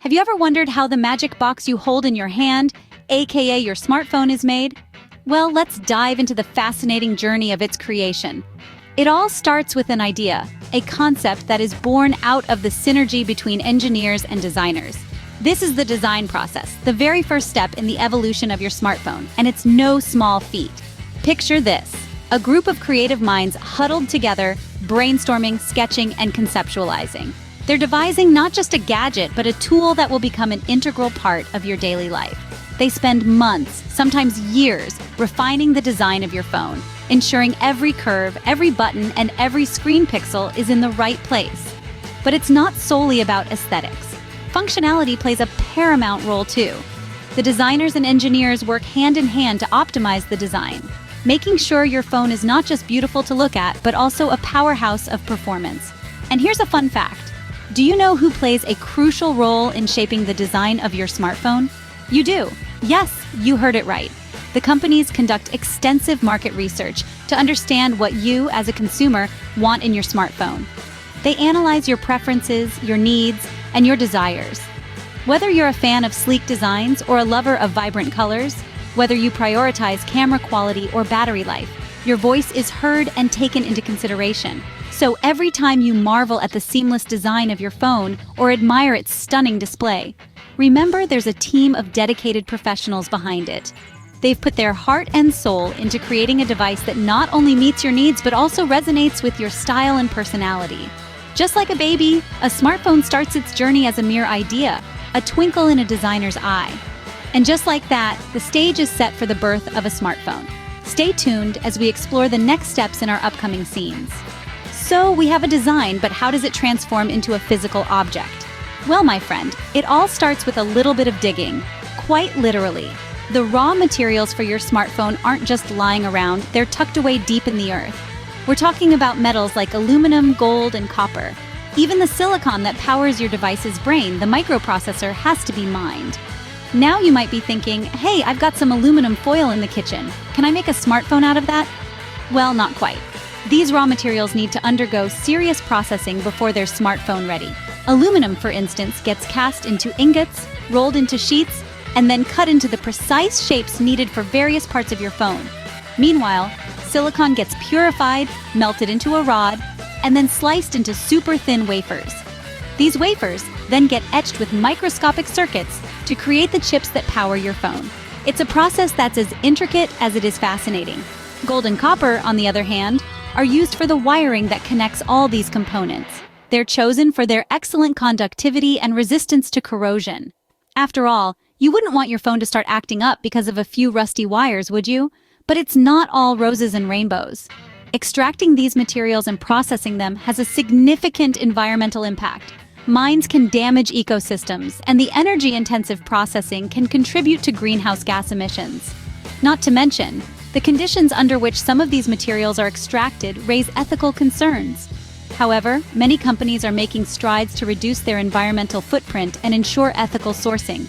Have you ever wondered how the magic box you hold in your hand, aka your smartphone, is made? Well, let's dive into the fascinating journey of its creation. It all starts with an idea, a concept that is born out of the synergy between engineers and designers. This is the design process, the very first step in the evolution of your smartphone, and it's no small feat. Picture this: a group of creative minds huddled together, brainstorming, sketching, and conceptualizing. They're devising not just a gadget, but a tool that will become an integral part of your daily life. They spend months, sometimes years, refining the design of your phone, ensuring every curve, every button, and every screen pixel is in the right place. But it's not solely about aesthetics. Functionality plays a paramount role too. The designers and engineers work hand in hand to optimize the design, making sure your phone is not just beautiful to look at, but also a powerhouse of performance. And here's a fun fact. Do you know who plays a crucial role in shaping the design of your smartphone? You do. Yes, you heard it right. The companies conduct extensive market research to understand what you, as a consumer, want in your smartphone. They analyze your preferences, your needs, and your desires. Whether you're a fan of sleek designs or a lover of vibrant colors, whether you prioritize camera quality or battery life, your voice is heard and taken into consideration. So every time you marvel at the seamless design of your phone or admire its stunning display, remember there's a team of dedicated professionals behind it. They've put their heart and soul into creating a device that not only meets your needs but also resonates with your style and personality. Just like a baby, a smartphone starts its journey as a mere idea, a twinkle in a designer's eye. And just like that, the stage is set for the birth of a smartphone. Stay tuned as we explore the next steps in our upcoming scenes. So we have a design, but how does it transform into a physical object? Well, my friend, it all starts with a little bit of digging. Quite literally. The raw materials for your smartphone aren't just lying around, they're tucked away deep in the earth. We're talking about metals like aluminum, gold, and copper. Even the silicon that powers your device's brain, the microprocessor, has to be mined. Now you might be thinking, hey, I've got some aluminum foil in the kitchen. Can I make a smartphone out of that? Well, not quite. These raw materials need to undergo serious processing before they're smartphone ready. Aluminum, for instance, gets cast into ingots, rolled into sheets, and then cut into the precise shapes needed for various parts of your phone. Meanwhile, silicon gets purified, melted into a rod, and then sliced into super thin wafers. These wafers then get etched with microscopic circuits to create the chips that power your phone. It's a process that's as intricate as it is fascinating. Gold and copper, on the other hand, are used for the wiring that connects all these components. They're chosen for their excellent conductivity and resistance to corrosion. After all, you wouldn't want your phone to start acting up because of a few rusty wires, would you? But it's not all roses and rainbows. Extracting these materials and processing them has a significant environmental impact. Mines can damage ecosystems, and the energy-intensive processing can contribute to greenhouse gas emissions. Not to mention, the conditions under which some of these materials are extracted raise ethical concerns. However, many companies are making strides to reduce their environmental footprint and ensure ethical sourcing.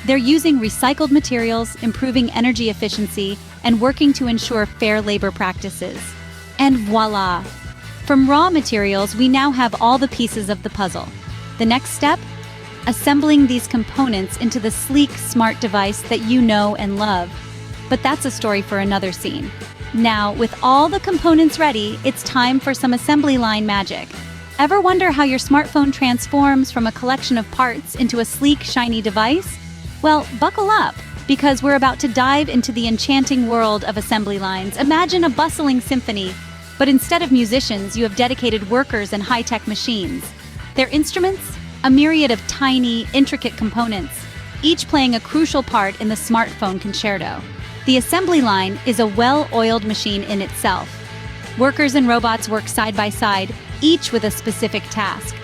They're using recycled materials, improving energy efficiency, and working to ensure fair labor practices. And voila! From raw materials, we now have all the pieces of the puzzle. The next step? Assembling these components into the sleek, smart device that you know and love. But that's a story for another scene. Now, with all the components ready, it's time for some assembly line magic. Ever wonder how your smartphone transforms from a collection of parts into a sleek, shiny device? Well, buckle up, because we're about to dive into the enchanting world of assembly lines. Imagine a bustling symphony, but instead of musicians, you have dedicated workers and high-tech machines. Their instruments? A myriad of tiny, intricate components, each playing a crucial part in the smartphone concerto. The assembly line is a well-oiled machine in itself. Workers and robots work side by side, each with a specific task.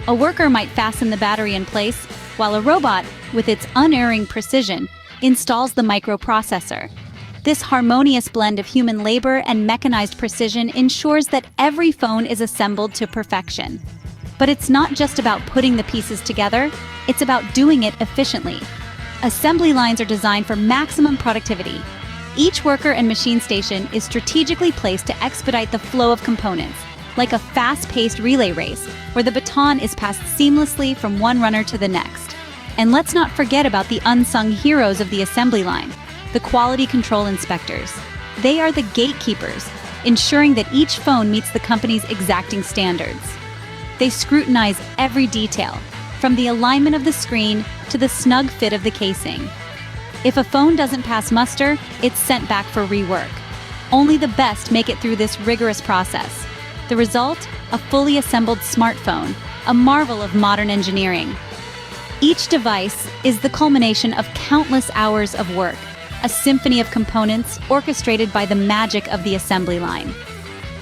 A worker might fasten the battery in place, while a robot, with its unerring precision, installs the microprocessor. This harmonious blend of human labor and mechanized precision ensures that every phone is assembled to perfection. But it's not just about putting the pieces together, it's about doing it efficiently. Assembly lines are designed for maximum productivity. Each worker and machine station is strategically placed to expedite the flow of components, like a fast-paced relay race where the baton is passed seamlessly from one runner to the next. And let's not forget about the unsung heroes of the assembly line, the quality control inspectors. They are the gatekeepers, ensuring that each phone meets the company's exacting standards. They scrutinize every detail, from the alignment of the screen to the snug fit of the casing. If a phone doesn't pass muster, it's sent back for rework. Only the best make it through this rigorous process. The result? A fully assembled smartphone, a marvel of modern engineering. Each device is the culmination of countless hours of work, a symphony of components orchestrated by the magic of the assembly line.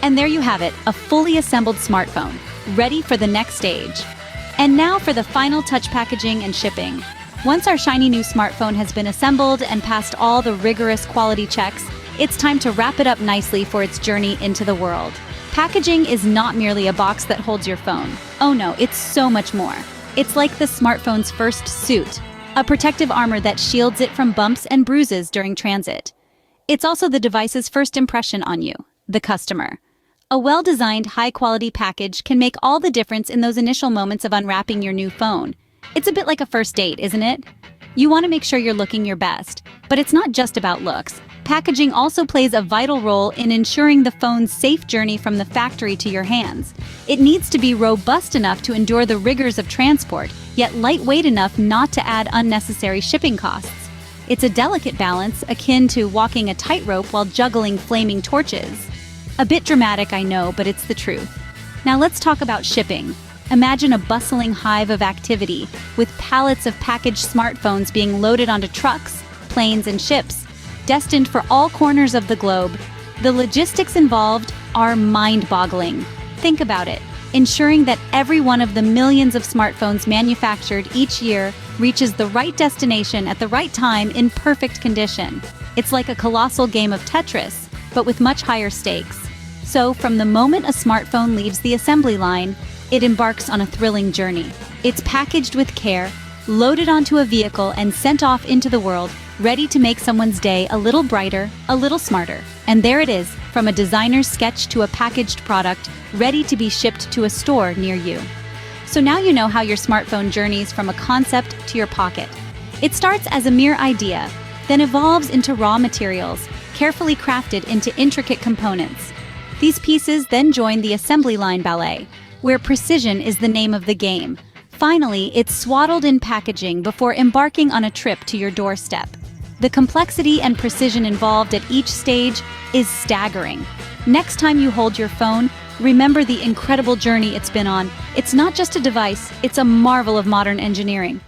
And there you have it, a fully assembled smartphone, ready for the next stage. And now for the final touch packaging and shipping. Once our shiny new smartphone has been assembled and passed all the rigorous quality checks, it's time to wrap it up nicely for its journey into the world. Packaging is not merely a box that holds your phone. Oh no, it's so much more. It's like the smartphone's first suit, a protective armor that shields it from bumps and bruises during transit. It's also the device's first impression on you, the customer. A well-designed, high-quality package can make all the difference in those initial moments of unwrapping your new phone. It's a bit like a first date, isn't it? You want to make sure you're looking your best, but it's not just about looks. Packaging also plays a vital role in ensuring the phone's safe journey from the factory to your hands. It needs to be robust enough to endure the rigors of transport, yet lightweight enough not to add unnecessary shipping costs. It's a delicate balance, akin to walking a tightrope while juggling flaming torches. A bit dramatic, I know, but it's the truth. Now let's talk about shipping. Imagine a bustling hive of activity, with pallets of packaged smartphones being loaded onto trucks, planes, and ships, destined for all corners of the globe. The logistics involved are mind-boggling. Think about it. Ensuring that every one of the millions of smartphones manufactured each year reaches the right destination at the right time in perfect condition. It's like a colossal game of Tetris, but with much higher stakes. So, from the moment a smartphone leaves the assembly line, it embarks on a thrilling journey. It's packaged with care, loaded onto a vehicle, and sent off into the world, ready to make someone's day a little brighter, a little smarter. And there it is, from a designer's sketch to a packaged product, ready to be shipped to a store near you. So now you know how your smartphone journeys from a concept to your pocket. It starts as a mere idea, then evolves into raw materials, carefully crafted into intricate components. These pieces then join the assembly line ballet, where precision is the name of the game. Finally, it's swaddled in packaging before embarking on a trip to your doorstep. The complexity and precision involved at each stage is staggering. Next time you hold your phone, remember the incredible journey it's been on. It's not just a device, it's a marvel of modern engineering.